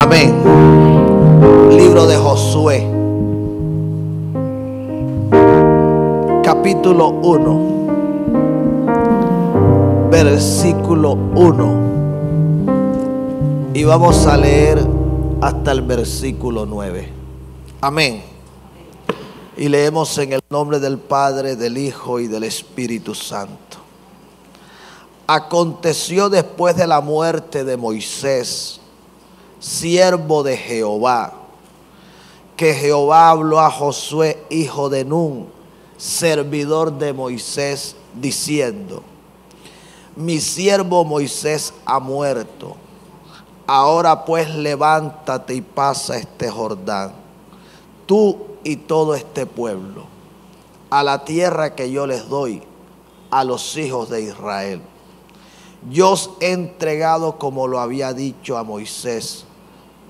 Amén. Libro de Josué, capítulo 1, versículo 1. Y vamos a leer hasta el versículo 9. Amén. Y leemos en el nombre del Padre, del Hijo y del Espíritu Santo. Aconteció después de la muerte de Moisés, siervo de Jehová, que Jehová habló a Josué, hijo de Nun, servidor de Moisés, diciendo: mi siervo Moisés ha muerto. Ahora pues levántate y pasa este Jordán, tú y todo este pueblo, a la tierra que yo les doy a los hijos de Israel. Yo os he entregado, como lo había dicho a Moisés,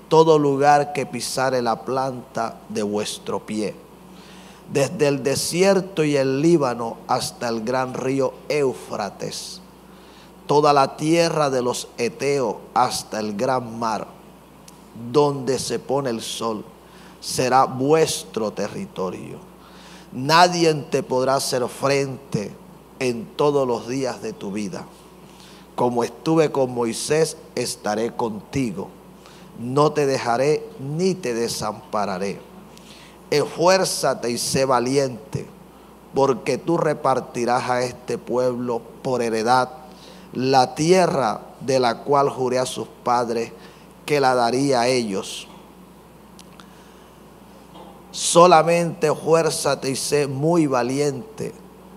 todo lugar que pisare la planta de vuestro pie, desde el desierto y el Líbano hasta el gran río Éufrates, toda la tierra de los heteos hasta el gran mar, donde se pone el sol, será vuestro territorio. Nadie te podrá hacer frente en todos los días de tu vida. Como estuve con Moisés, estaré contigo. No te dejaré ni te desampararé. Esfuérzate y sé valiente, porque tú repartirás a este pueblo por heredad la tierra de la cual juré a sus padres que la daría a ellos. Solamente esfuérzate y sé muy valiente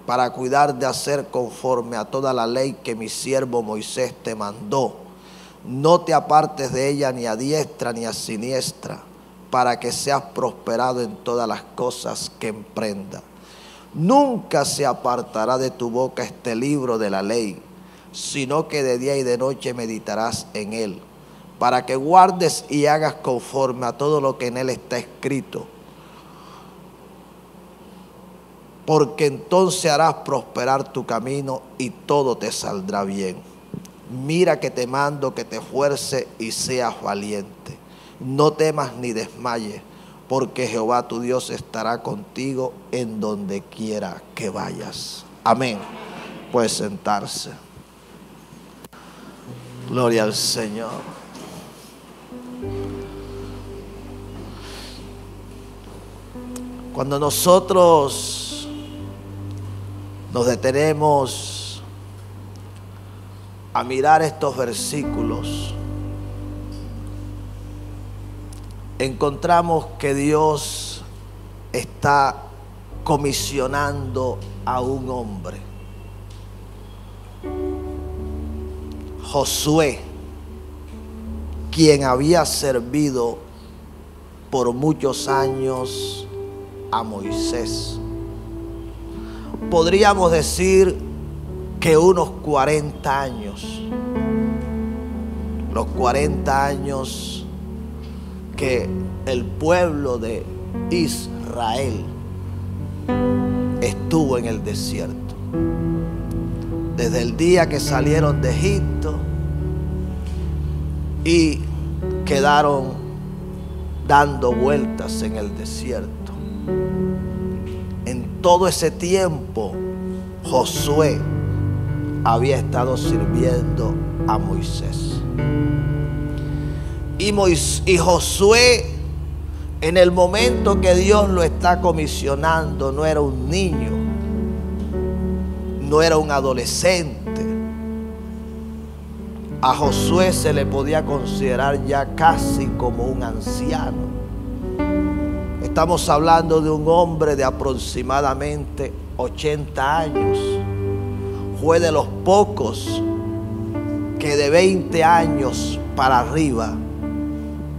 para cuidar de hacer conforme a toda la ley que mi siervo Moisés te mandó. No te apartes de ella ni a diestra ni a siniestra, para que seas prosperado en todas las cosas que emprendas. Nunca se apartará de tu boca este libro de la ley, sino que de día y de noche meditarás en él, para que guardes y hagas conforme a todo lo que en él está escrito. Porque entonces harás prosperar tu camino y todo te saldrá bien. Mira que te mando que te esfuerces y seas valiente. No temas ni desmayes, porque Jehová tu Dios estará contigo en donde quiera que vayas. Amén. Puedes sentarse. Gloria al Señor. Cuando nosotros nos detenemos a mirar estos versículos, encontramos que Dios está comisionando a un hombre, Josué, quien había servido por muchos años a Moisés. Podríamos decir que unos 40 años, los 40 años que el pueblo de Israel estuvo en el desierto. Desde el día que salieron de Egipto y quedaron dando vueltas en el desierto. En todo ese tiempo, Josué había estado sirviendo a Moisés. Y Josué, en el momento que Dios lo está comisionando, no era un niño, no era un adolescente. A Josué se le podía considerar ya casi como un anciano. Estamos hablando de un hombre de aproximadamente 80 años. Fue de los pocos que de 20 años para arriba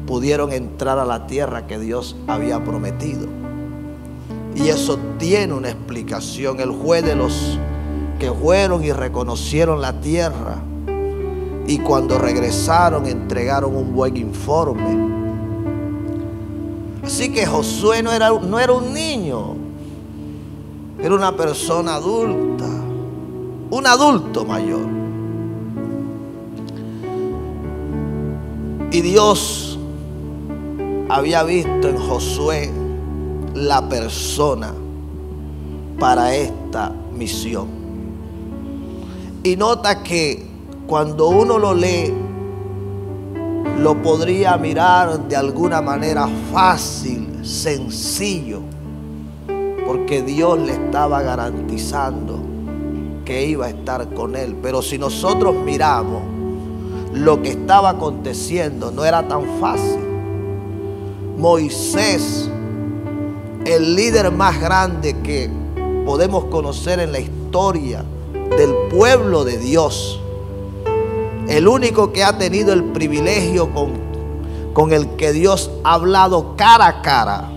pudieron entrar a la tierra que Dios había prometido. Y eso tiene una explicación. Él fue de los que fueron y reconocieron la tierra, y cuando regresaron entregaron un buen informe. Así que Josué no era un niño, era una persona adulta, un adulto mayor. Y Dios había visto en Josué la persona para esta misión. Y nota que cuando uno lo lee, lo podría mirar de alguna manera fácil, sencillo, porque Dios le estaba garantizando que iba a estar con él. Pero si nosotros miramos lo que estaba aconteciendo, no era tan fácil. Moisés, el líder más grande que podemos conocer en la historia del pueblo de Dios, el único que ha tenido el privilegio con el que Dios ha hablado cara a cara,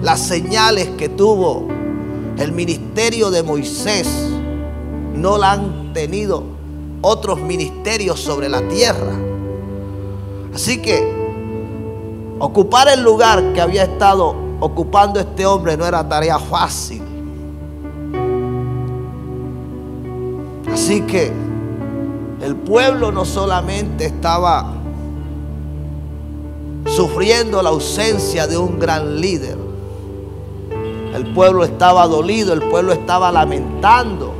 las señales que tuvo el ministerio de Moisés no la han tenido otros ministerios sobre la tierra. Así que ocupar el lugar que había estado ocupando este hombre no era tarea fácil. Así que el pueblo no solamente estaba sufriendo la ausencia de un gran líder, el pueblo estaba dolido, el pueblo estaba lamentando.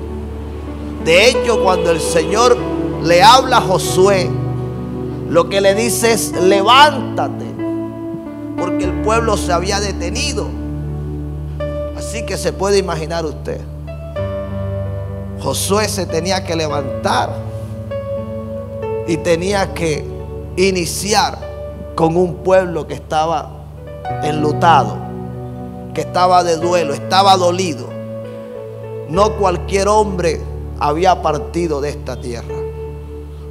De hecho, cuando el Señor le habla a Josué, lo que le dice es: levántate, porque el pueblo se había detenido. Así que se puede imaginar usted, Josué se tenía que levantar y tenía que iniciar con un pueblo que estaba enlutado, que estaba de duelo, estaba dolido. No cualquier hombre había partido de esta tierra,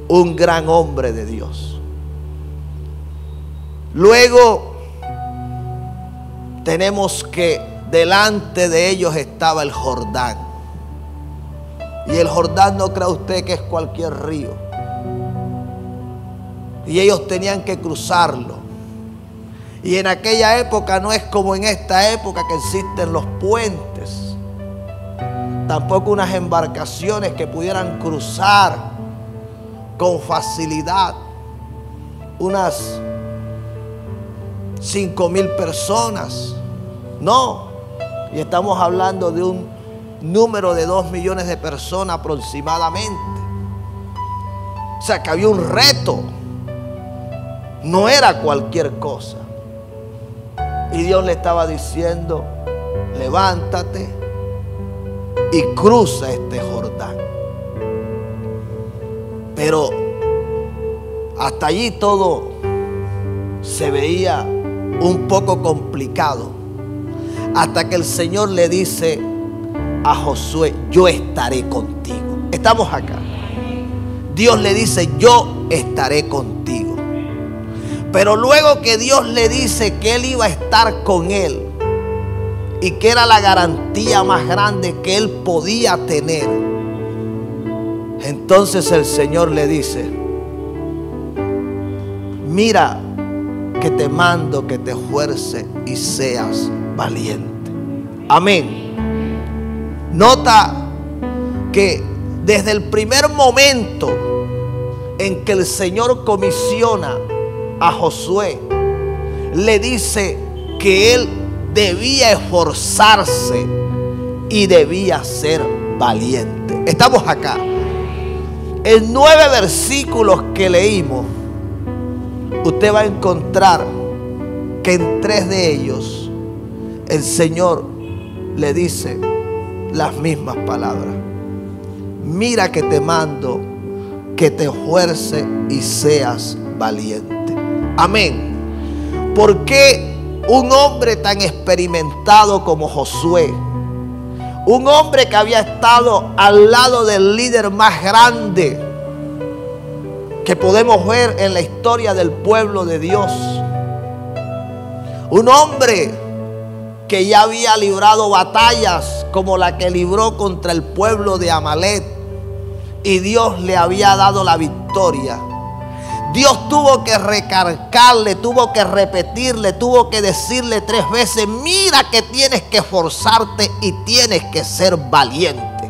un gran hombre de Dios. Luego tenemos que delante de ellos estaba el Jordán. Y el Jordán, no crea usted que es cualquier río. Y ellos tenían que cruzarlo. Y en aquella época no es como en esta época que existen los puentes. Tampoco unas embarcaciones que pudieran cruzar con facilidad unas 5,000 personas. No. Y estamos hablando de un número de 2 millones de personas aproximadamente. O sea que había un reto. No era cualquier cosa. Y Dios le estaba diciendo: levántate y cruza este Jordán. Pero hasta allí todo se veía un poco complicado, hasta que el Señor le dice a Josué: yo estaré contigo. Estamos acá. Dios le dice: yo estaré contigo. Pero luego que Dios le dice que Él iba a estar con él y que era la garantía más grande que él podía tener, entonces el Señor le dice: mira que te mando que te esfuerces y seas valiente. Amén. Nota que desde el primer momento en que el Señor comisiona a Josué, le dice que él debía esforzarse y debía ser valiente. Estamos acá. En 9 versículos que leímos, usted va a encontrar que en 3 de ellos el Señor le dice las mismas palabras: mira que te mando que te esfuerces y seas valiente. Amén. ¿Por qué un hombre tan experimentado como Josué, un hombre que había estado al lado del líder más grande que podemos ver en la historia del pueblo de Dios, un hombre que ya había librado batallas como la que libró contra el pueblo de Amalek y Dios le había dado la victoria? Dios tuvo que recargarle, tuvo que repetirle, tuvo que decirle 3 veces: mira que tienes que esforzarte y tienes que ser valiente.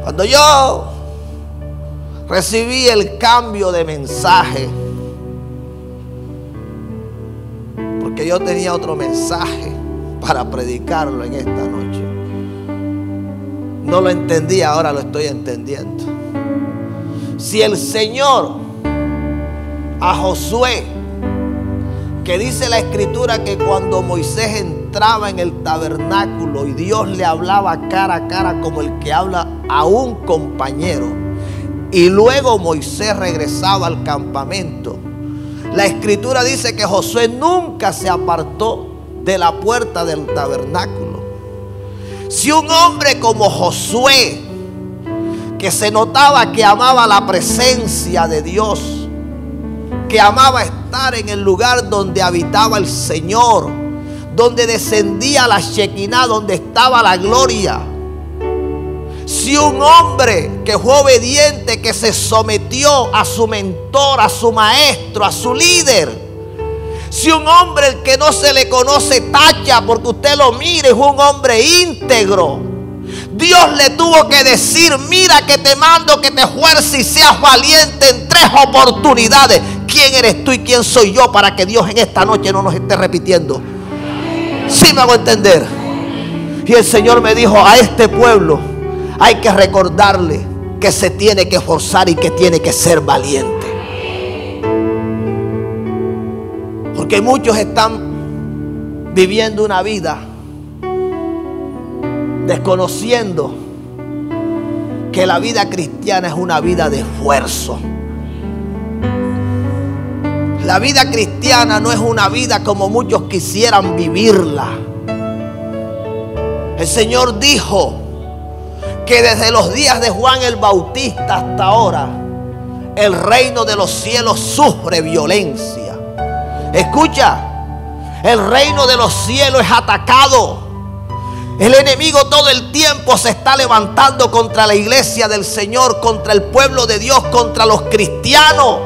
Cuando yo recibí el cambio de mensaje porque yo tenía otro mensaje para predicarlo en esta noche. No lo entendía, ahora lo estoy entendiendo. Si el Señor a Josué, que dice la escritura que cuando Moisés entraba en el tabernáculo y Dios le hablaba cara a cara como el que habla a un compañero, y luego Moisés regresaba al campamento, la escritura dice que Josué nunca se apartó de la puerta del tabernáculo. Si un hombre como Josué, que se notaba que amaba la presencia de Dios, que amaba estar en el lugar donde habitaba el Señor, donde descendía la Shekinah, donde estaba la gloria. Si un hombre que fue obediente, que se sometió a su mentor, a su maestro, a su líder, si un hombre el que no se le conoce tacha, porque usted lo mire, es un hombre íntegro, Dios le tuvo que decir: mira que te mando que te esfuerces y seas valiente en 3 oportunidades. ¿Quién eres tú y quién soy yo para que Dios en esta noche no nos esté repitiendo? ¿Sí me hago entender? Y el Señor me dijo: a este pueblo hay que recordarle que se tiene que esforzar y que tiene que ser valiente. Porque muchos están viviendo una vida desconociendo que la vida cristiana es una vida de esfuerzo. La vida cristiana no es una vida como muchos quisieran vivirla. El Señor dijo que desde los días de Juan el Bautista hasta ahora, el reino de los cielos sufre violencia. Escucha, el reino de los cielos es atacado. El enemigo todo el tiempo se está levantando contra la iglesia del Señor, contra el pueblo de Dios, contra los cristianos.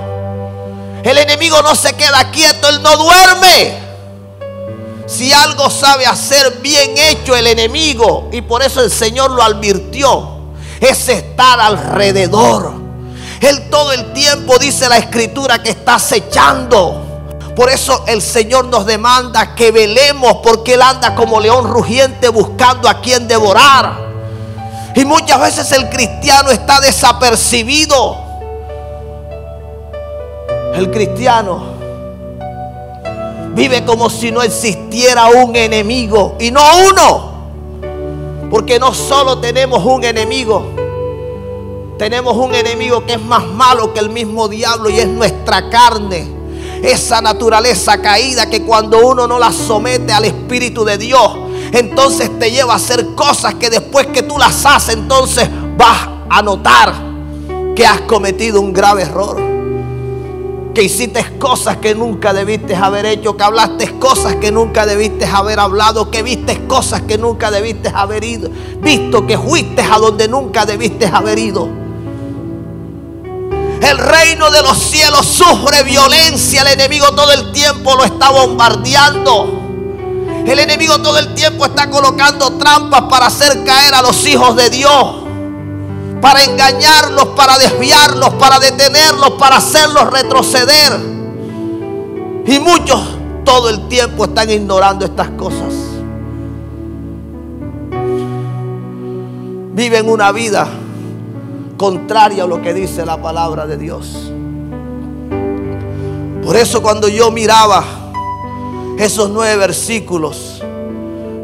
El enemigo no se queda quieto, él no duerme. Si algo sabe hacer bien hecho el enemigo, y por eso el Señor lo advirtió, es estar alrededor. Él todo el tiempo, dice la escritura, que está acechando. Por eso el Señor nos demanda que velemos, porque Él anda como león rugiente buscando a quien devorar. Y muchas veces el cristiano está desapercibido. El cristiano vive como si no existiera un enemigo, y no uno. Porque no solo tenemos un enemigo, tenemos un enemigo que es más malo que el mismo diablo, y es nuestra carne. Esa naturaleza caída que cuando uno no la somete al Espíritu de Dios, entonces te lleva a hacer cosas que después que tú las haces, entonces vas a notar que has cometido un grave error. Que hiciste cosas que nunca debiste haber hecho, que hablaste cosas que nunca debiste haber hablado, que viste cosas que nunca debiste haber ido, visto que fuiste a donde nunca debiste haber ido. El reino de los cielos sufre violencia. El enemigo todo el tiempo lo está bombardeando. El enemigo todo el tiempo está colocando trampas para hacer caer a los hijos de Dios, para engañarlos, para desviarlos, para detenerlos, para hacerlos retroceder. Y muchos todo el tiempo están ignorando estas cosas. Viven una vida contraria a lo que dice la palabra de Dios. Por eso cuando yo miraba esos 9 versículos,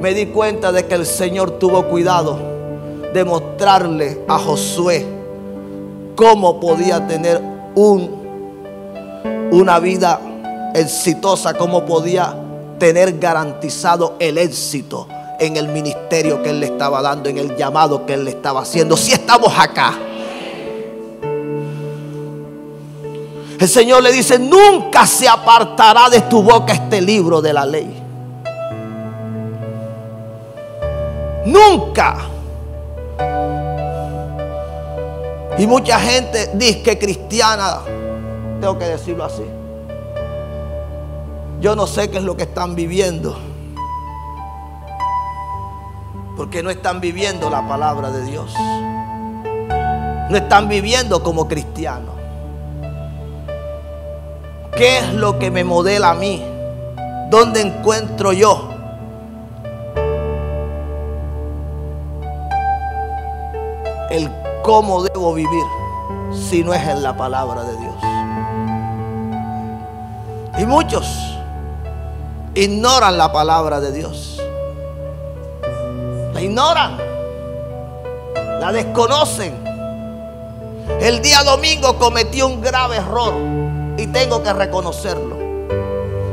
me di cuenta de que el Señor tuvo cuidado de mostrarle a Josué cómo podía tener una vida exitosa, cómo podía tener garantizado el éxito en el ministerio que Él le estaba dando, en el llamado que Él le estaba haciendo. Si estamos acá, el Señor le dice: nunca se apartará de tu boca este libro de la ley. Nunca. Y mucha gente dice que cristiana, tengo que decirlo así, yo no sé qué es lo que están viviendo, porque no están viviendo la palabra de Dios, no están viviendo como cristianos. ¿Qué es lo que me modela a mí ¿Dónde encuentro yo el cómo debo vivir si no es en la palabra de Dios? Y muchos ignoran la palabra de Dios. La ignoran, la desconocen. El día domingo cometí un grave error y tengo que reconocerlo,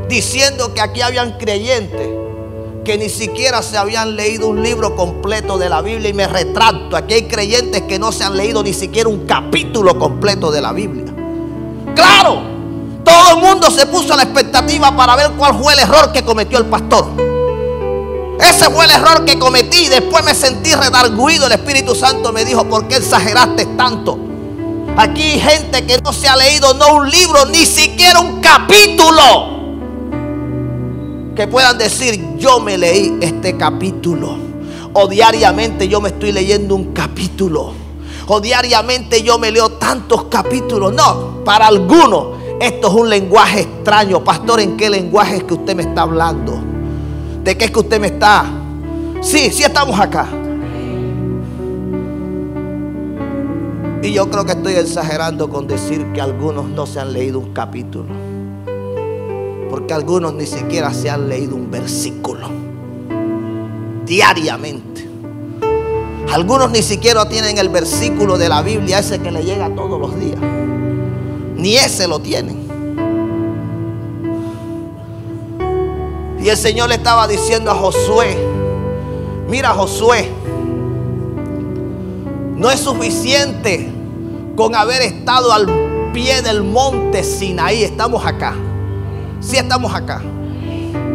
diciendo que aquí habían creyentes que ni siquiera se habían leído un libro completo de la Biblia, y me retracto. Aquí hay creyentes que no se han leído ni siquiera un capítulo completo de la Biblia. Claro, todo el mundo se puso a la expectativa para ver cuál fue el error que cometió el pastor. Ese fue el error que cometí. Después me sentí redarguido. El Espíritu Santo me dijo: ¿por qué exageraste tanto? Aquí hay gente que no se ha leído no un libro, ni siquiera un capítulo, que puedan decir: yo me leí este capítulo, o diariamente yo me estoy leyendo un capítulo, o diariamente yo me leo tantos capítulos. No, para algunos esto es un lenguaje extraño. Pastor, ¿en qué lenguaje es que usted me está hablando? ¿De qué es que usted me está? Sí estamos acá. Y yo creo que estoy exagerando con decir que algunos no se han leído un capítulo, porque algunos ni siquiera se han leído un versículo diariamente. Algunos ni siquiera tienen el versículo de la Biblia, ese que le llega todos los días. Ni ese lo tienen. Y el Señor le estaba diciendo a Josué: mira, Josué, no es suficiente con haber estado al pie del monte Sinaí. Estamos acá. Sí, estamos acá.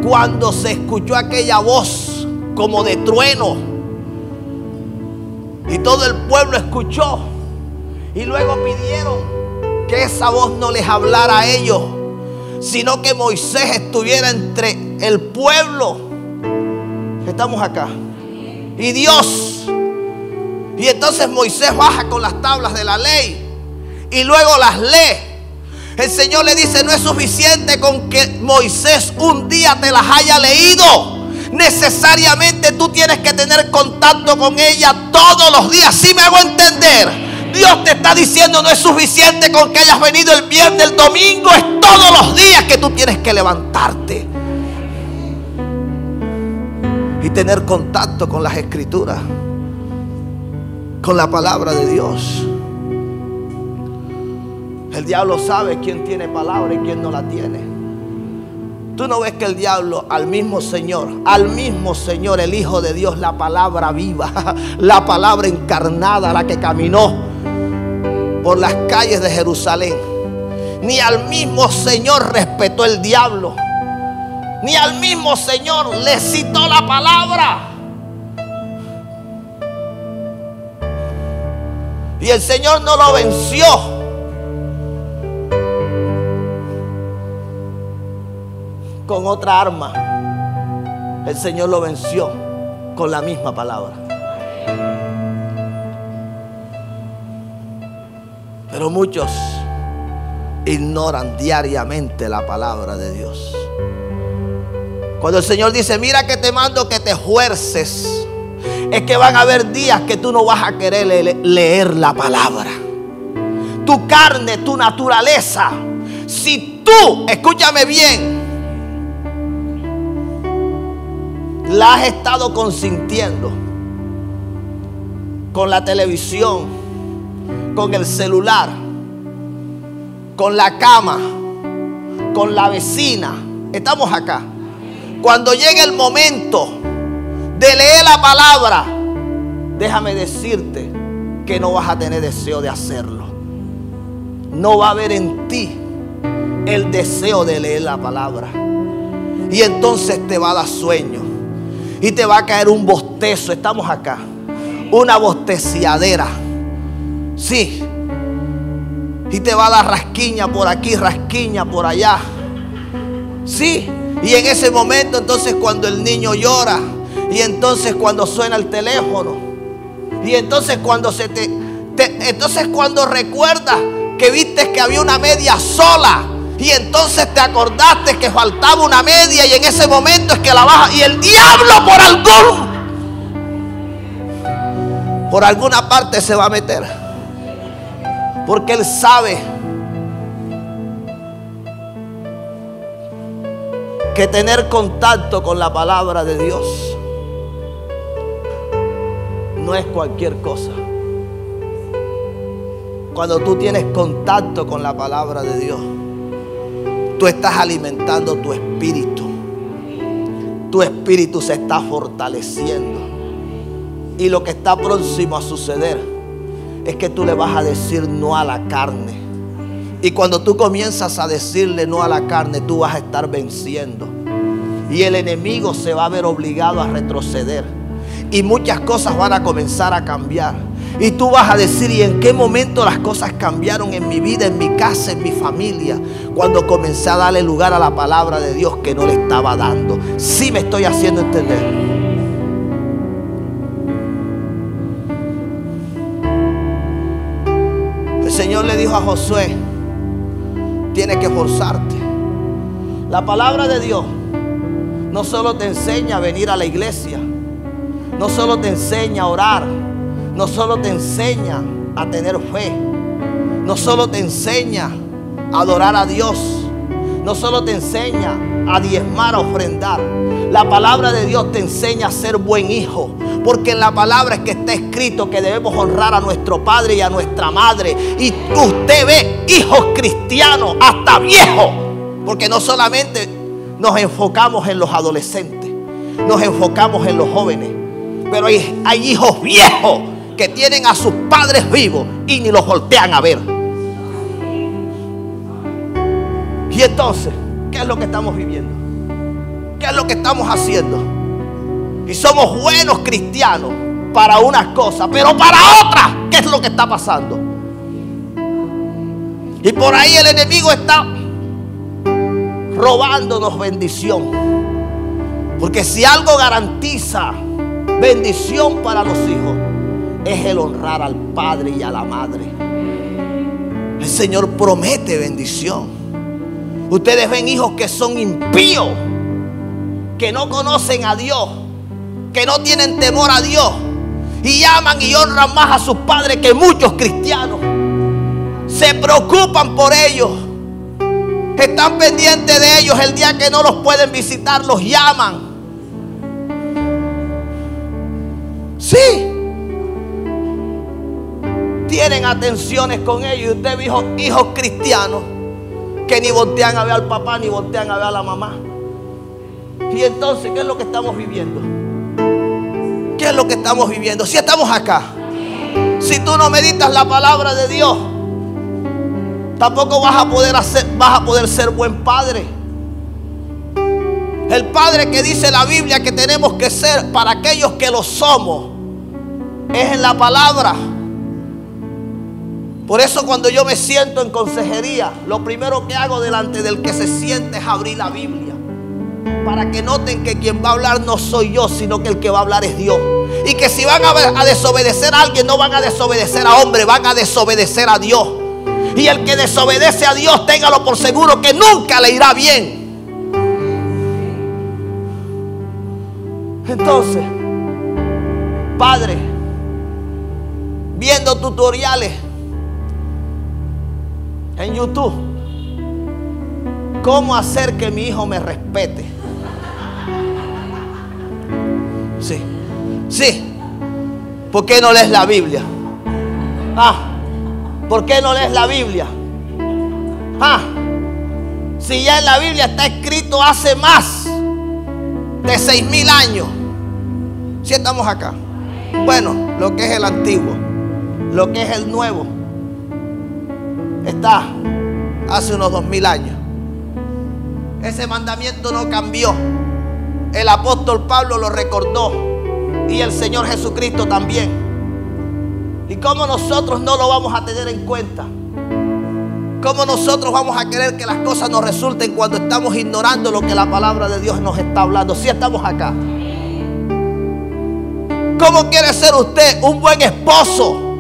Cuando se escuchó aquella voz como de trueno, y todo el pueblo escuchó, y luego pidieron que esa voz no les hablara a ellos, sino que Moisés estuviera entre el pueblo. Estamos acá. Y Dios. Y entonces Moisés baja con las tablas de la ley y luego las lee. El Señor le dice: no es suficiente con que Moisés un día te las haya leído. Necesariamente tú tienes que tener contacto con ella todos los días. ¿Sí me hago entender? Dios te está diciendo: no es suficiente con que hayas venido el viernes, el domingo. Es todos los días que tú tienes que levantarte y tener contacto con las Escrituras, con la palabra de Dios. El diablo sabe quién tiene palabra y quién no la tiene. Tú no ves que el diablo al mismo Señor, el Hijo de Dios, la palabra viva, la palabra encarnada, la que caminó por las calles de Jerusalén, ni al mismo Señor respetó el diablo, ni al mismo Señor le citó la palabra? Y el Señor no lo venció. Con otra arma. El Señor lo venció con la misma palabra. Pero muchos ignoran diariamente la palabra de Dios. Cuando el Señor dice: mira que te mando que te esfuerces, es que van a haber días que tú no vas a querer leer la palabra. Tu carne, tu naturaleza, si tú, escúchame bien, la has estado consintiendo con la televisión, con el celular, con la cama, con la vecina. Estamos acá. Cuando llegue el momento de leer la palabra, déjame decirte que no vas a tener deseo de hacerlo. No va a haber en ti el deseo de leer la palabra. Y entonces te va a dar sueño y te va a caer un bostezo. Estamos acá. Una bosteciadera. Sí. Y te va a dar rasquiña por aquí, rasquiña por allá. Sí. Y en ese momento, entonces, cuando el niño llora, y entonces cuando suena el teléfono, y entonces cuando entonces cuando recuerdas que viste que había una media sola, Y entonces te acordaste que faltaba una media y en ese momento es que la bajas. Y el diablo por alguna parte se va a meter. Porque él sabe que tener contacto con la palabra de Dios no es cualquier cosa. Cuando tú tienes contacto con la palabra de Dios, tú estás alimentando tu espíritu. Tu espíritu se está fortaleciendo. Y lo que está próximo a suceder es que tú le vas a decir no a la carne. Y cuando tú comienzas a decirle no a la carne, tú vas a estar venciendo. Y el enemigo se va a ver obligado a retroceder. Y muchas cosas van a comenzar a cambiar. Y tú vas a decir, ¿y en qué momento las cosas cambiaron en mi vida, en mi casa, en mi familia? Cuando comencé a darle lugar a la palabra de Dios que no le estaba dando. Sí me estoy haciendo entender. El Señor le dijo a Josué, tienes que esforzarte. La palabra de Dios no solo te enseña a venir a la iglesia, no solo te enseña a orar, no solo te enseña a tener fe, no solo te enseña a adorar a Dios, no solo te enseña a diezmar, a ofrendar. La palabra de Dios te enseña a ser buen hijo, porque en la palabra es que está escrito que debemos honrar a nuestro padre y a nuestra madre. Y usted ve hijos cristianos hasta viejos, porque no solamente nos enfocamos en los adolescentes, nos enfocamos en los jóvenes, pero hay hijos viejos que tienen a sus padres vivos y ni los voltean a ver. Y entonces, ¿qué es lo que estamos viviendo? ¿Qué es lo que estamos haciendo? Y somos buenos cristianos para unas cosas, pero para otras, ¿qué es lo que está pasando? Y por ahí el enemigo está robándonos bendición. Porque si algo garantiza bendición para los hijos, es el honrar al padre y a la madre. El Señor promete bendición. Ustedes ven hijos que son impíos, que no conocen a Dios, que no tienen temor a Dios, y aman y honran más a sus padres que muchos cristianos. Se preocupan por ellos, están pendientes de ellos. El día que no los pueden visitar, los llaman. Sí, tienen atenciones con ellos. Y usted ve hijos cristianos que ni voltean a ver al papá, ni voltean a ver a la mamá. Y entonces, ¿qué es lo que estamos viviendo? ¿Qué es lo que estamos viviendo? Si estamos acá, si tú no meditas la palabra de Dios, tampoco vas a poder ser buen padre. El padre que dice la Biblia que tenemos que ser para aquellos que lo somos es en la palabra. Por eso cuando yo me siento en consejería, lo primero que hago delante del que se siente es abrir la Biblia, para que noten que quien va a hablar no soy yo, sino que el que va a hablar es Dios. Y que si van a desobedecer a alguien, no van a desobedecer a hombre, van a desobedecer a Dios. Y el que desobedece a Dios, téngalo por seguro que nunca le irá bien. Entonces, padre, viendo tutoriales en YouTube, cómo hacer que mi hijo me respete. Sí. ¿Por qué no lees la Biblia? ¿Por qué no lees la Biblia? Si ya en la Biblia está escrito hace más de 6,000 años. Si estamos acá. Bueno, lo que es el antiguo, lo que es el nuevo, está hace unos 2,000 años. Ese mandamiento no cambió. El apóstol Pablo lo recordó y el Señor Jesucristo también. ¿Y cómo nosotros no lo vamos a tener en cuenta? ¿Cómo nosotros vamos a querer que las cosas nos resulten cuando estamos ignorando lo que la palabra de Dios nos está hablando? Si estamos acá. ¿Cómo quiere ser usted un buen esposo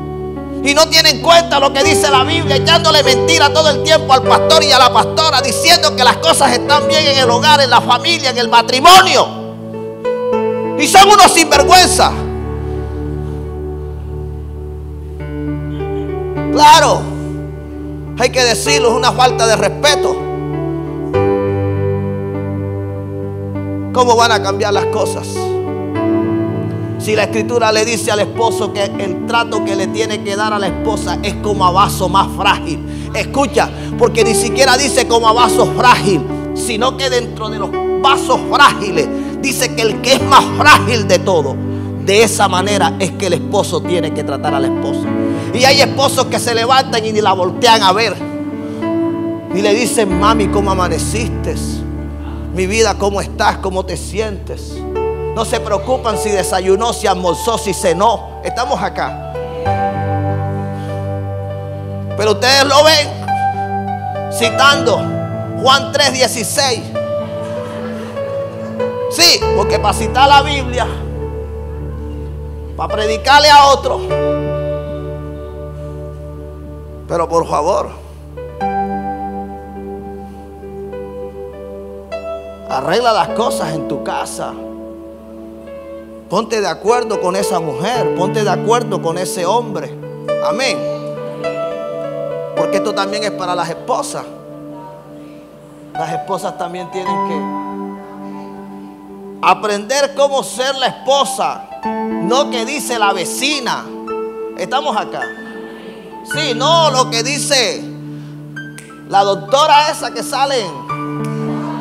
Y no tienen en cuenta lo que dice la Biblia, echándole mentira todo el tiempo al pastor y a la pastora, diciendo que las cosas están bien en el hogar, en la familia, en el matrimonio. Y son unos sinvergüenza. Claro, hay que decirlo, es una falta de respeto. ¿Cómo van a cambiar las cosas? Si la escritura le dice al esposo que el trato que le tiene que dar a la esposa es como a vaso más frágil. Escucha, porque ni siquiera dice como a vaso frágil, sino que dentro de los vasos frágiles dice que el que es más frágil de todo, de esa manera es que el esposo tiene que tratar a la esposa. Y hay esposos que se levantan y ni la voltean a ver, ni le dicen: mami, ¿cómo amaneciste? Mi vida, ¿cómo estás? ¿Cómo te sientes? No se preocupan si desayunó, si almorzó, si cenó. Estamos acá. Pero ustedes lo ven citando Juan 3:16. Sí, porque para citar la Biblia, para predicarle a otro. Pero por favor, arregla las cosas en tu casa. Ponte de acuerdo con esa mujer, ponte de acuerdo con ese hombre. Amén. Porque esto también es para las esposas. Las esposas también tienen que aprender cómo ser la esposa, no que dice la vecina. Estamos acá. Sí, no lo que dice la doctora esa que sale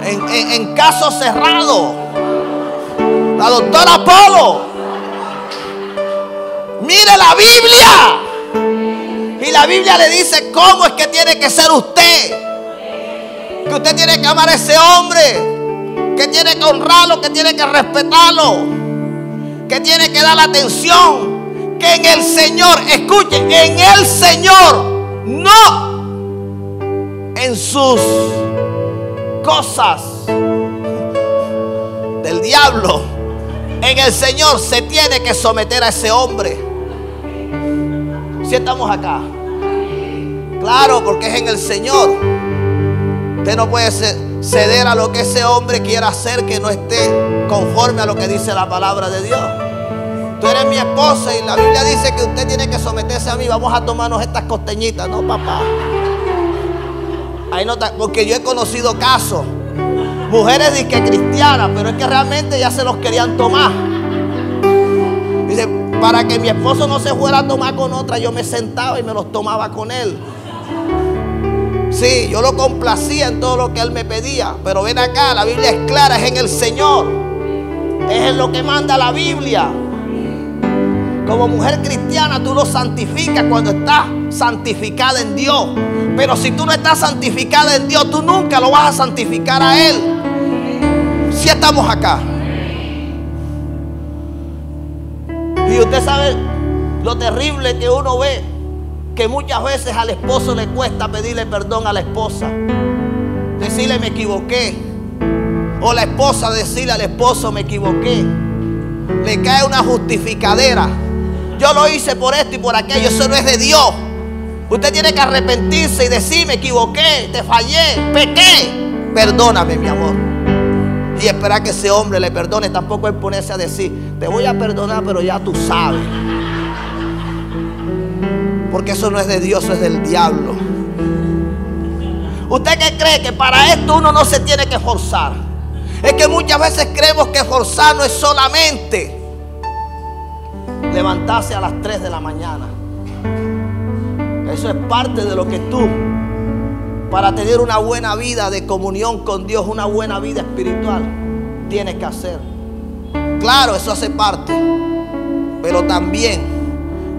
en casos cerrados. La doctora Polo. Mire la Biblia. Y la Biblia le dice cómo es que tiene que ser usted. Que usted tiene que amar a ese hombre. Que tiene que honrarlo, que tiene que respetarlo. Que tiene que dar la atención. Que en el Señor, escuchen, en el Señor, no en sus cosas del diablo. En el Señor se tiene que someter a ese hombre. Si estamos acá. Claro, porque es en el Señor. Usted no puede ceder a lo que ese hombre quiera hacer que no esté conforme a lo que dice la palabra de Dios. Tú eres mi esposa y la Biblia dice que usted tiene que someterse a mí. Vamos a tomarnos estas costeñitas. No, papá. Ahí no está, porque yo he conocido casos. Mujeres disque cristianas, pero es que realmente ya se los querían tomar. Dice, para que mi esposo no se fuera a tomar con otra, yo me sentaba y me los tomaba con él. Sí, yo lo complacía en todo lo que él me pedía. Pero ven acá, la Biblia es clara, es en el Señor. Es en lo que manda la Biblia. Como mujer cristiana tú lo santificas cuando estás santificada en Dios. Pero si tú no estás santificada en Dios, tú nunca lo vas a santificar a Él. Si estamos acá. Y usted sabe lo terrible que uno ve, que muchas veces al esposo le cuesta pedirle perdón a la esposa. Decirle me equivoqué. O la esposa decirle al esposo me equivoqué. Le cae una justificadera. Yo lo hice por esto y por aquello. Eso no es de Dios. Usted tiene que arrepentirse y decir me equivoqué, te fallé, pequé. Perdóname, mi amor. Y esperar que ese hombre le perdone. Tampoco es ponerse a decir te voy a perdonar, pero ya tú sabes. Porque eso no es de Dios, eso es del diablo. ¿Usted qué cree? Que para esto uno no se tiene que forzar. Es que muchas veces creemos que forzar no es solamente levantarse a las 3 de la mañana. Eso es parte de lo que tú, para tener una buena vida de comunión con Dios, una buena vida espiritual, tienes que hacer. Claro, eso hace parte. Pero también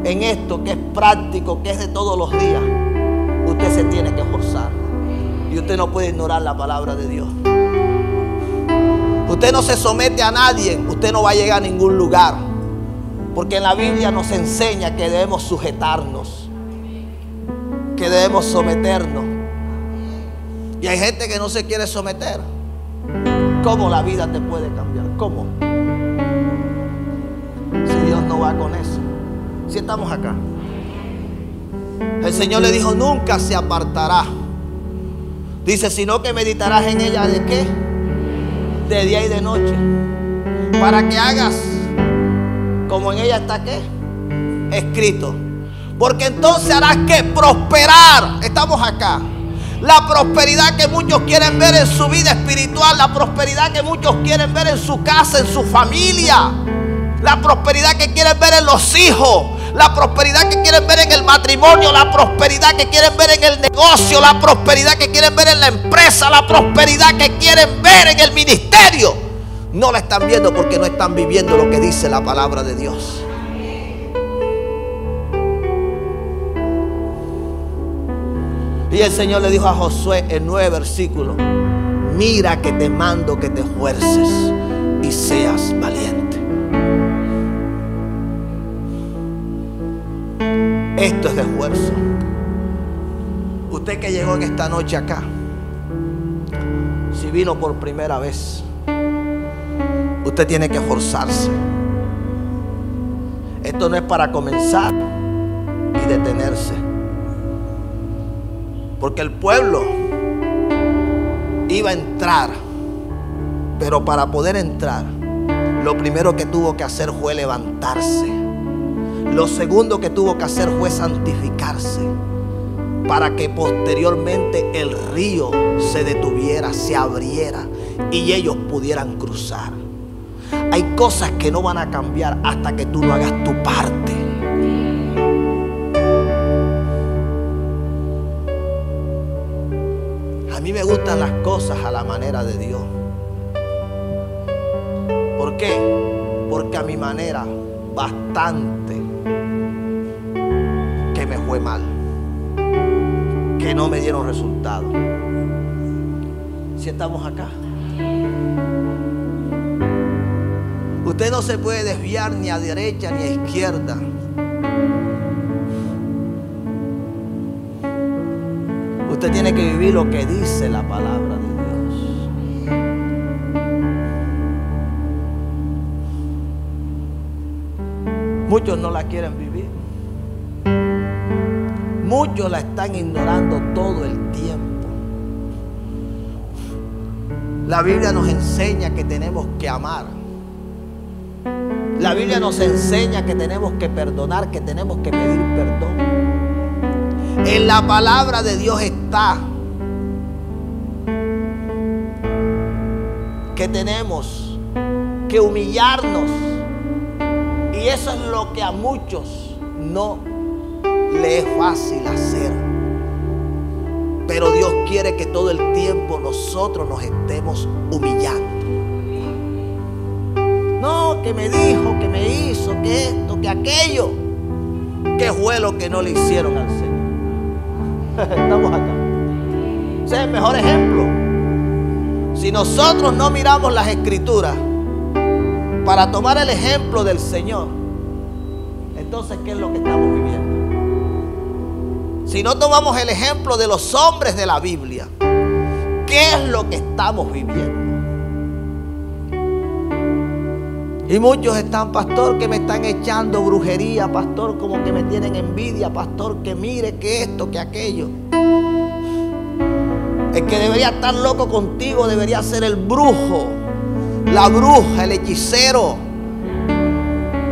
en esto que es práctico, que es de todos los días, usted se tiene que forzar. Y usted no puede ignorar la palabra de Dios. Usted no se somete a nadie, usted no va a llegar a ningún lugar. Porque en la Biblia nos enseña que debemos sujetarnos, que debemos someternos. Y hay gente que no se quiere someter. ¿Cómo la vida te puede cambiar? ¿Cómo? Si Dios no va con eso. Si estamos acá. El Señor le dijo, nunca se apartará. Dice, sino que meditarás en ella, ¿de qué? De día y de noche. Para que hagas como en ella está, ¿qué? Escrito. Porque entonces harás que prosperar. Estamos acá. La prosperidad que muchos quieren ver en su vida espiritual, la prosperidad que muchos quieren ver en su casa, en su familia, la prosperidad que quieren ver en los hijos, la prosperidad que quieren ver en el matrimonio, la prosperidad que quieren ver en el negocio, la prosperidad que quieren ver en la empresa, la prosperidad que quieren ver en el ministerio, no la están viendo porque no están viviendo lo que dice la palabra de Dios. Y el Señor le dijo a Josué en 9 versículos: mira que te mando que te esfuerces y seas valiente. Esto es de esfuerzo. Usted que llegó en esta noche acá, si vino por primera vez, usted tiene que esforzarse. Esto no es para comenzar y detenerse. Porque el pueblo iba a entrar, pero para poder entrar, lo primero que tuvo que hacer fue levantarse. Lo segundo que tuvo que hacer fue santificarse, para que posteriormente el río se detuviera, se abriera y ellos pudieran cruzar. Hay cosas que no van a cambiar hasta que tú no hagas tu parte. A mí me gustan las cosas a la manera de Dios. ¿Por qué? Porque a mi manera bastante que me fue mal, que no me dieron resultado. Si estamos acá, usted no se puede desviar ni a derecha ni a izquierda. Usted tiene que vivir lo que dice la palabra de Dios. Muchos no la quieren vivir. Muchos la están ignorando todo el tiempo. La Biblia nos enseña que tenemos que amar. La Biblia nos enseña que tenemos que perdonar, que tenemos que pedir perdón. En la palabra de Dios está que tenemos que humillarnos, y eso es lo que a muchos no le es fácil hacer. Pero Dios quiere que todo el tiempo nosotros nos estemos humillando. No, que me dijo, que me hizo, que esto, que aquello. ¿Qué fue lo que no le hicieron al Señor? Estamos acá. Ese es el mejor ejemplo. Si nosotros no miramos las Escrituras para tomar el ejemplo del Señor, entonces ¿qué es lo que estamos viviendo? Si no tomamos el ejemplo de los hombres de la Biblia, ¿qué es lo que estamos viviendo? Y muchos están, pastor, que me están echando brujería, pastor, como que me tienen envidia, pastor, que mire, que esto, que aquello. El que debería estar loco contigo debería ser el brujo, la bruja, el hechicero.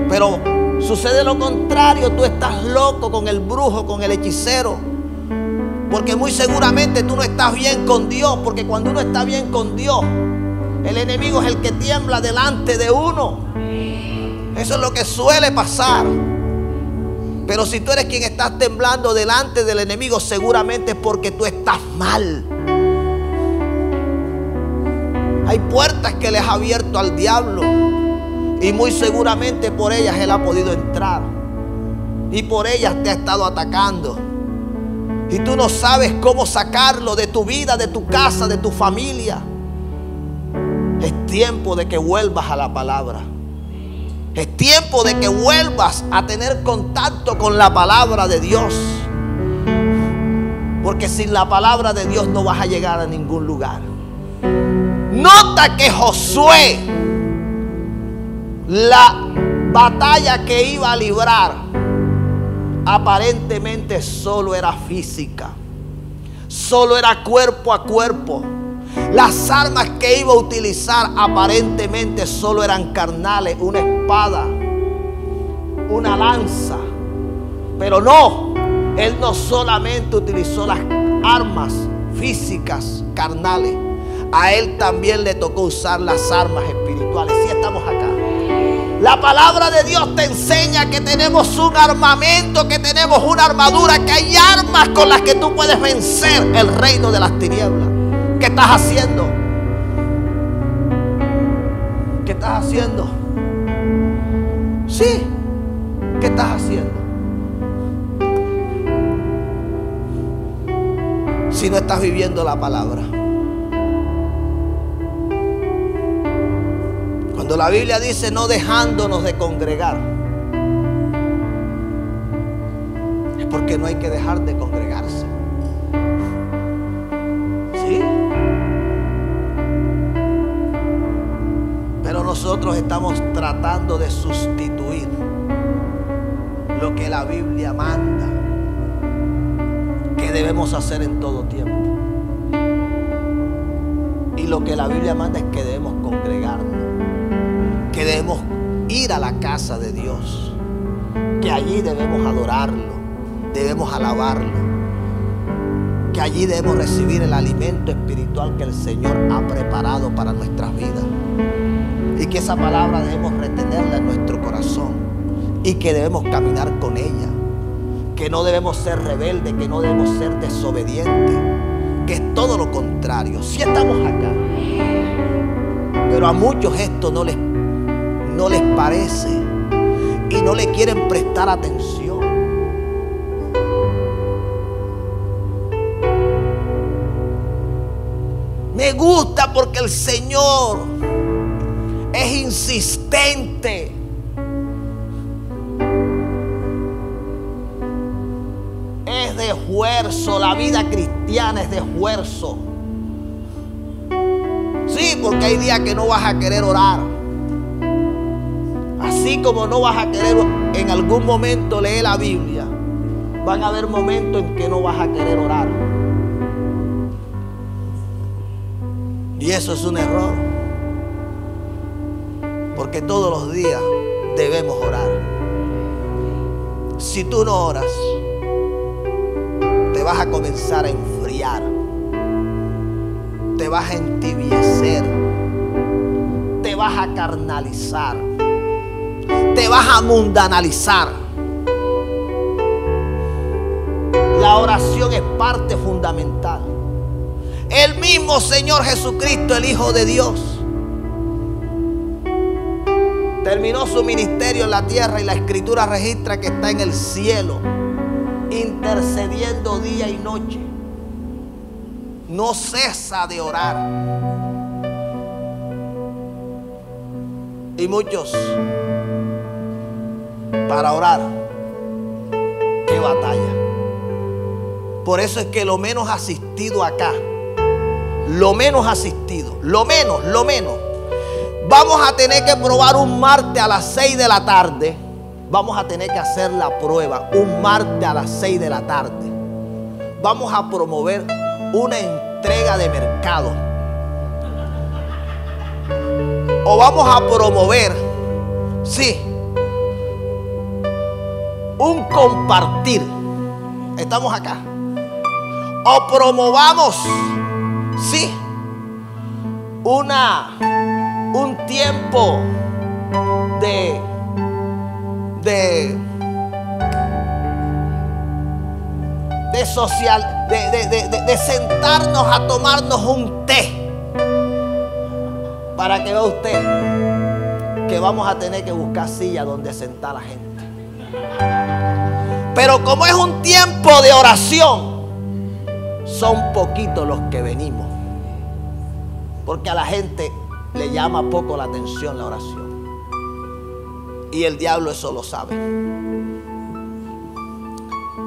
Pero sucede lo contrario, tú estás loco con el brujo, con el hechicero. Porque muy seguramente tú no estás bien con Dios, porque cuando uno está bien con Dios, el enemigo es el que tiembla delante de uno. Eso es lo que suele pasar. Pero si tú eres quien estás temblando delante del enemigo, seguramente es porque tú estás mal. Hay puertas que les ha abierto al diablo, y muy seguramente por ellas él ha podido entrar, y por ellas te ha estado atacando. Y tú no sabes cómo sacarlo de tu vida, de tu casa, de tu familia. Es tiempo de que vuelvas a la palabra. Es tiempo de que vuelvas a tener contacto con la palabra de Dios. Porque sin la palabra de Dios no vas a llegar a ningún lugar. Nota que Josué, la batalla que iba a librar, aparentemente solo era física, solo era cuerpo a cuerpo. Las armas que iba a utilizar aparentemente solo eran carnales, una espada, una lanza. Pero no, él no solamente utilizó las armas físicas, carnales. A él también le tocó usar las armas espirituales. Si estamos acá. La palabra de Dios te enseña que tenemos un armamento, que tenemos una armadura, que hay armas con las que tú puedes vencer el reino de las tinieblas. ¿Qué estás haciendo? ¿Qué estás haciendo? Sí, ¿qué estás haciendo? Si no estás viviendo la palabra. Cuando la Biblia dice no dejándonos de congregar, es porque no hay que dejar de congregarse. ¿Sí? Pero nosotros estamos tratando de sustituir lo que la Biblia manda que debemos hacer en todo tiempo. Y lo que la Biblia manda es que debemos congregarnos, que debemos ir a la casa de Dios, que allí debemos adorarlo, debemos alabarlo, que allí debemos recibir el alimento espiritual que el Señor ha preparado para nuestras vidas, y que esa palabra debemos retenerla en nuestro corazón y que debemos caminar con ella, que no debemos ser rebeldes, que no debemos ser desobedientes, que es todo lo contrario. Si estamos acá, pero a muchos esto no les parece y no le quieren prestar atención. Me gusta porque el Señor es insistente. Es de esfuerzo, la vida cristiana es de esfuerzo. Sí, porque hay días que no vas a querer orar. Así como no vas a querer en algún momento leer la Biblia, van a haber momentos en que no vas a querer orar. Y eso es un error, porque todos los días debemos orar. Si tú no oras, te vas a comenzar a enfriar, te vas a entibiecer, te vas a carnalizar, te vas a mundanalizar. La oración es parte fundamental. El mismo Señor Jesucristo, el Hijo de Dios, terminó su ministerio en la tierra y la Escritura registra que está en el cielo, intercediendo día y noche. No cesa de orar. Y muchos, para orar, qué batalla. Por eso es que lo menos asistido acá, lo menos asistido, lo menos, vamos a tener que probar un martes a las 6 de la tarde. Vamos a tener que hacer la prueba un martes a las 6 de la tarde. Vamos a promover una entrega de mercado. O vamos a promover, sí, un compartir. Estamos acá. O promovamos, sí, un tiempo de social, de sentarnos a tomarnos un té, para que vea usted que vamos a tener que buscar silla donde sentar a la gente. Pero como es un tiempo de oración, son poquitos los que venimos, porque a la gente le llama poco la atención la oración, y el diablo eso lo sabe.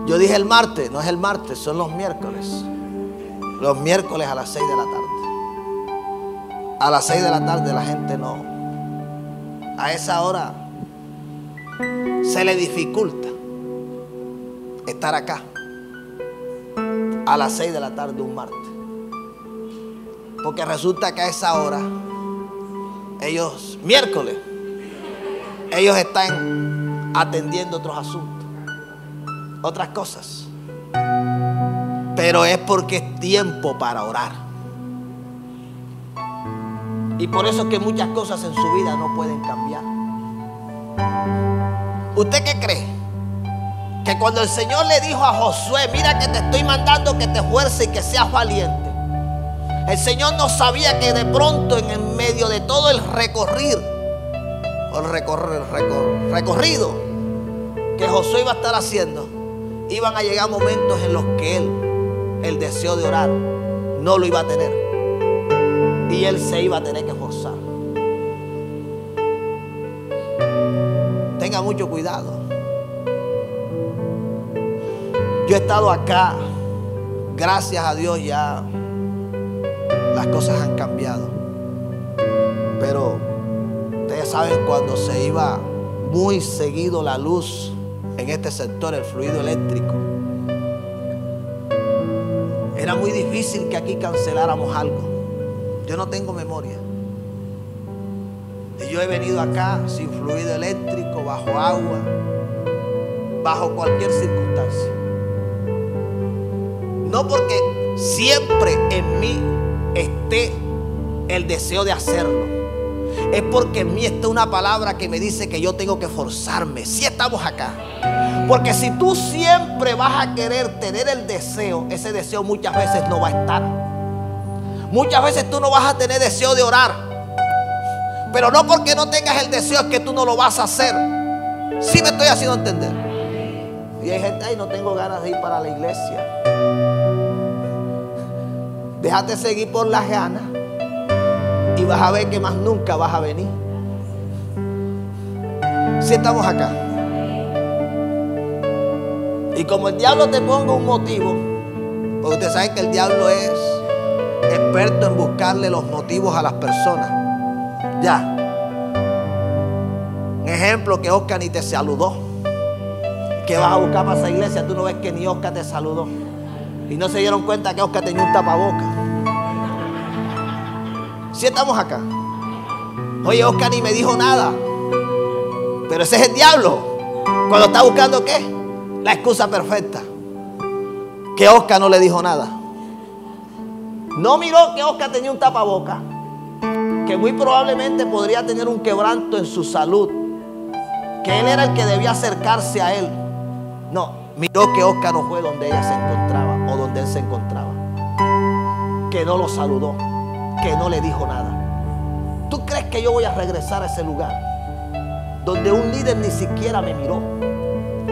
Yo dije el martes, no es el martes, son los miércoles. Los miércoles a las 6 de la tarde. A las 6 de la tarde la gente no. A esa hora se le dificulta. estar acá a las 6 de la tarde un martes. Porque resulta que a esa hora, ellos, miércoles, ellos están atendiendo otros asuntos, otras cosas. Pero es porque es tiempo para orar. Y por eso es que muchas cosas en su vida no pueden cambiar. ¿Usted qué cree? Que cuando el Señor le dijo a Josué, mira que te estoy mandando que te esfuerces y que seas valiente, el Señor no sabía que de pronto en el medio de todo el recorrido que Josué iba a estar haciendo, iban a llegar momentos en los que el deseo de orar no lo iba a tener y él se iba a tener que esforzar. Tenga mucho cuidado. Yo he estado acá, gracias a Dios ya las cosas han cambiado. Pero ustedes saben, cuando se iba muy seguido la luz en este sector, el fluido eléctrico, era muy difícil que aquí canceláramos algo. Yo no tengo memoria. Y yo he venido acá sin fluido eléctrico, bajo agua, bajo cualquier circunstancia. No porque siempre en mí esté el deseo de hacerlo, es porque en mí está una palabra que me dice que yo tengo que esforzarme. Si estamos acá. Porque si tú siempre vas a querer tener el deseo, ese deseo muchas veces no va a estar. Muchas veces tú no vas a tener deseo de orar, pero no porque no tengas el deseo es que tú no lo vas a hacer. ¿Sí me estoy haciendo entender? Y hay gente, ay, no tengo ganas de ir para la iglesia. Déjate seguir por las ganas y vas a ver que más nunca vas a venir. Si estamos acá. Y como el diablo te ponga un motivo, porque ustedes saben que el diablo es experto en buscarle los motivos a las personas. Ya. Un ejemplo, que Oscar ni te saludó. ¿Qué vas a buscar para esa iglesia? Tú no ves que ni Oscar te saludó. Y no se dieron cuenta que Oscar tenía un tapaboca. Si estamos acá. Oye, Oscar ni me dijo nada. Pero ese es el diablo. Cuando está buscando ¿qué? La excusa perfecta. Que Oscar no le dijo nada. No miró que Oscar tenía un tapaboca, que muy probablemente podría tener un quebranto en su salud, que él era el que debía acercarse a él. No, miró que Oscar no fue donde ella se encontraba o donde él se encontraba, que no lo saludó, que no le dijo nada. ¿Tú crees que yo voy a regresar a ese lugar donde un líder ni siquiera me miró,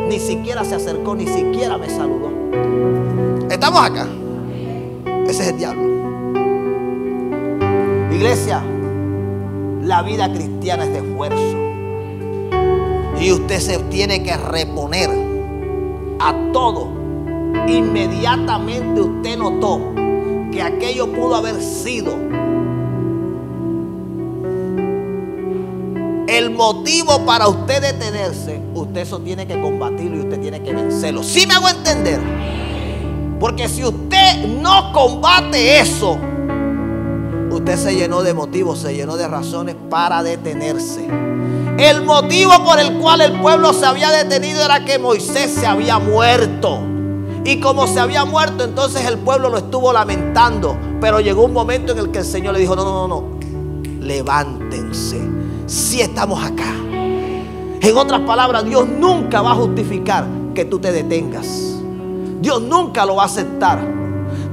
ni siquiera se acercó, ni siquiera me saludó? ¿Estamos acá? Ese es el diablo. Iglesia, la vida cristiana es de esfuerzo. Y usted se tiene que reponer a todo. Inmediatamente usted notó que aquello pudo haber sido el motivo para usted detenerse. Usted eso tiene que combatirlo y usted tiene que vencerlo. ¿Sí me hago entender? Porque si usted no combate eso, usted se llenó de motivos, se llenó de razones para detenerse. El motivo por el cual el pueblo se había detenido era que Moisés se había muerto. Y como se había muerto, entonces el pueblo lo estuvo lamentando. Pero llegó un momento en el que el Señor le dijo, no, levántense. Si estamos acá. En otras palabras, Dios nunca va a justificar que tú te detengas. Dios nunca lo va a aceptar.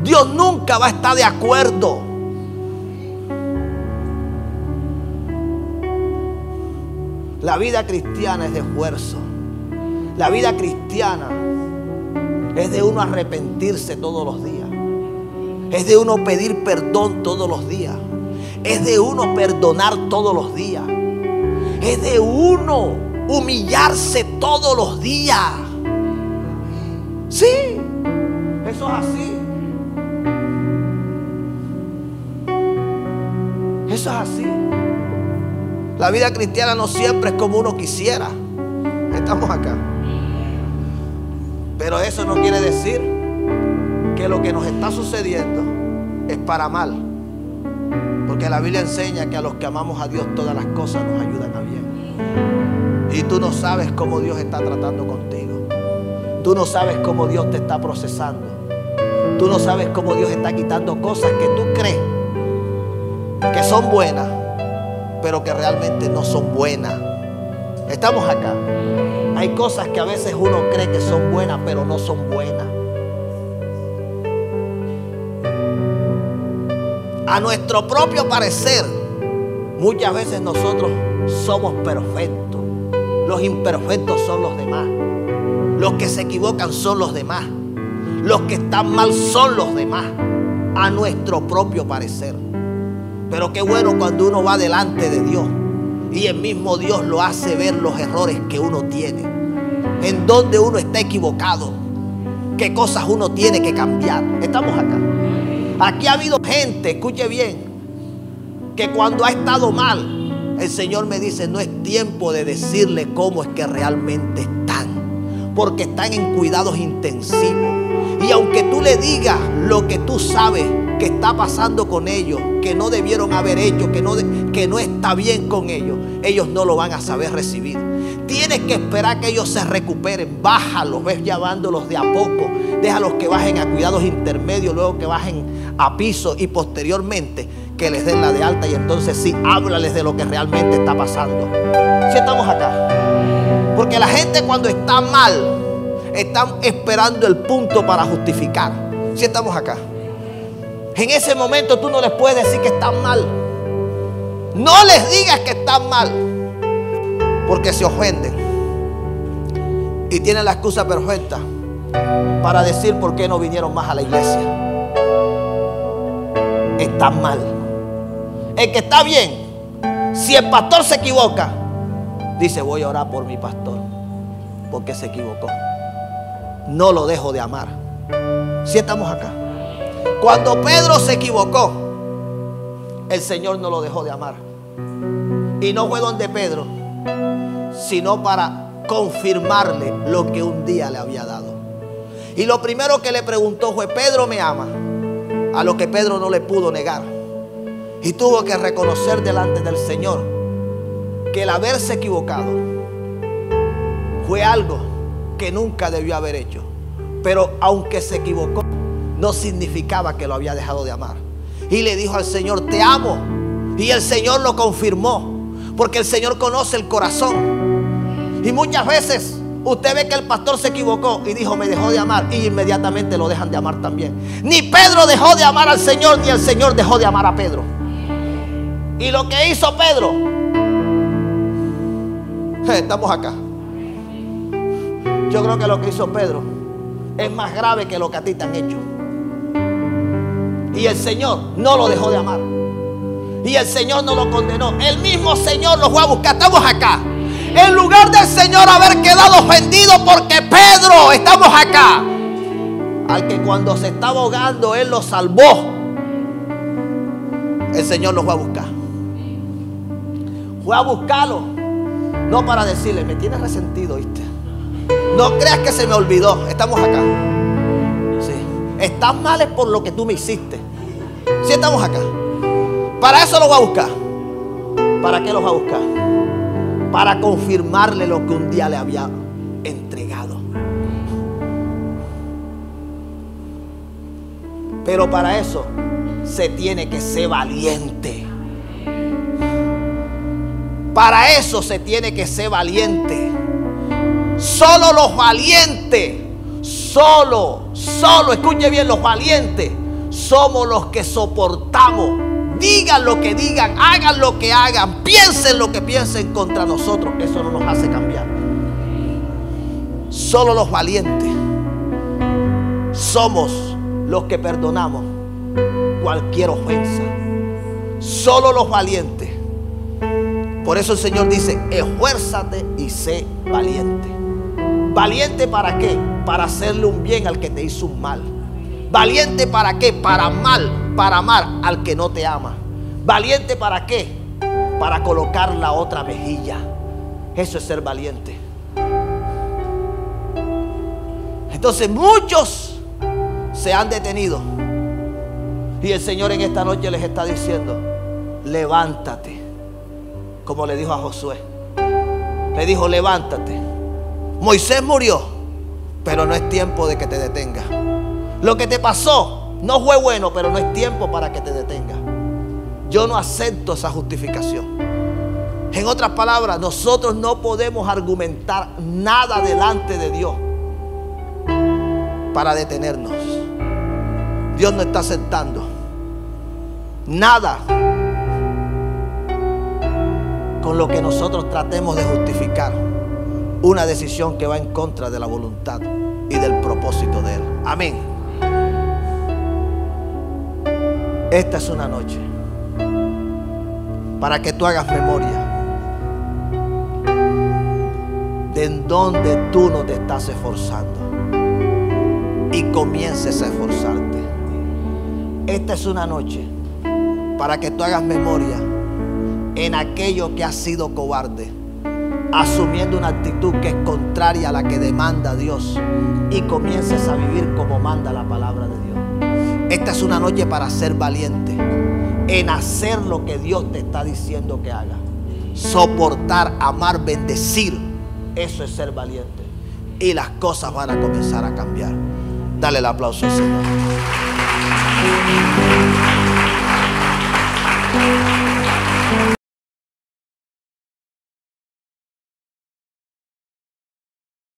Dios nunca va a estar de acuerdo. La vida cristiana es de esfuerzo. La vida cristiana es de uno arrepentirse todos los días. Es de uno pedir perdón todos los días. Es de uno perdonar todos los días. Es de uno humillarse todos los días. Sí, eso es así. Eso es así. La vida cristiana no siempre es como uno quisiera. Estamos acá. Pero eso no quiere decir que lo que nos está sucediendo es para mal. Porque la Biblia enseña que a los que amamos a Dios todas las cosas nos ayudan a bien. Y tú no sabes cómo Dios está tratando contigo. Tú no sabes cómo Dios te está procesando. Tú no sabes cómo Dios está quitando cosas que tú crees que son buenas, pero que realmente no son buenas. Estamos acá. Hay cosas que a veces uno cree que son buenas, pero no son buenas. A nuestro propio parecer, muchas veces nosotros somos perfectos. Los imperfectos son los demás. Los que se equivocan son los demás. Los que están mal son los demás. A nuestro propio parecer. Pero qué bueno cuando uno va delante de Dios y el mismo Dios lo hace ver los errores que uno tiene, en donde uno está equivocado, qué cosas uno tiene que cambiar. Estamos acá. Aquí ha habido gente, escuche bien, que cuando ha estado mal, el Señor me dice, no es tiempo de decirle cómo es que realmente están, porque están en cuidados intensivos. Y aunque tú le digas lo que tú sabes que está pasando con ellos, que no debieron haber hecho, que no está bien con ellos, ellos no lo van a saber recibir. Tienes que esperar que ellos se recuperen. Bájalos, ves, llevándolos de a poco. Déjalos que bajen a cuidados intermedios, luego que bajen a piso y posteriormente que les den la de alta. Y entonces sí, háblales de lo que realmente está pasando. ¿Sí estamos acá? Porque la gente cuando está mal, están esperando el punto para justificar. ¿Sí estamos acá? En ese momento tú no les puedes decir que están mal. No les digas que están mal, porque se ofenden y tienen la excusa perfecta para decir por qué no vinieron más a la iglesia. Están mal. El que está bien, si el pastor se equivoca, dice, voy a orar por mi pastor porque se equivocó. No lo dejo de amar. Si estamos acá. Cuando Pedro se equivocó, el Señor no lo dejó de amar. Y no fue donde Pedro, sino para confirmarle lo que un día le había dado. Y lo primero que le preguntó fue, ¿Pedro me ama? A lo que Pedro no le pudo negar. Y tuvo que reconocer delante del Señor que el haberse equivocado fue algo que nunca debió haber hecho. Pero aunque se equivocó, no significaba que lo había dejado de amar. Y le dijo al Señor, te amo. Y el Señor lo confirmó, porque el Señor conoce el corazón. Y muchas veces usted ve que el pastor se equivocó y dijo, me dejó de amar, y inmediatamente lo dejan de amar también. Ni Pedro dejó de amar al Señor, ni el Señor dejó de amar a Pedro. Y lo que hizo Pedro, estamos acá. Yo creo que lo que hizo Pedro es más grave que lo que a ti te han hecho. Y el Señor no lo dejó de amar. Y el Señor no lo condenó. El mismo Señor lo fue a buscar. Estamos acá. En lugar del Señor haber quedado ofendido porque Pedro, estamos acá, al que cuando se estaba ahogando Él lo salvó, el Señor lo fue a buscar. Fue a buscarlo, no para decirle, me tienes resentido, ¿viste? No creas que se me olvidó. Estamos acá. Sí. Estás mal es por lo que tú me hiciste. Sí, estamos acá. Para eso lo va a buscar. ¿Para qué lo va a buscar? Para confirmarle lo que un día le había entregado. Pero para eso se tiene que ser valiente. Para eso se tiene que ser valiente. Solo los valientes, solo, escuche bien, los valientes somos los que soportamos. Digan lo que digan, hagan lo que hagan, piensen lo que piensen contra nosotros. Eso no nos hace cambiar. Solo los valientes somos los que perdonamos cualquier ofensa. Solo los valientes. Por eso el Señor dice, esfuérzate y sé valiente. ¿Valiente para qué? Para hacerle un bien al que te hizo un mal. ¿Valiente para qué? Para amar al que no te ama. ¿Valiente para qué? Para colocar la otra mejilla. Eso es ser valiente. Entonces muchos se han detenido. Y el Señor en esta noche les está diciendo: levántate. Como le dijo a Josué. Le dijo: levántate. Moisés murió, pero no es tiempo de que te detenga. Lo que te pasó no fue bueno, pero no es tiempo para que te detenga. Yo no acepto esa justificación. En otras palabras, nosotros no podemos argumentar nada delante de Dios para detenernos. Dios no está aceptando nada con lo que nosotros tratemos de justificar una decisión que va en contra de la voluntad y del propósito de Él. Amén. Esta es una noche para que tú hagas memoria de en donde tú no te estás esforzando y comiences a esforzarte. Esta es una noche para que tú hagas memoria en aquello que has sido cobarde, asumiendo una actitud que es contraria a la que demanda Dios, y comiences a vivir como manda la palabra de Dios. Esta es una noche para ser valiente en hacer lo que Dios te está diciendo que haga. Soportar, amar, bendecir. Eso es ser valiente. Y las cosas van a comenzar a cambiar. Dale el aplauso al Señor.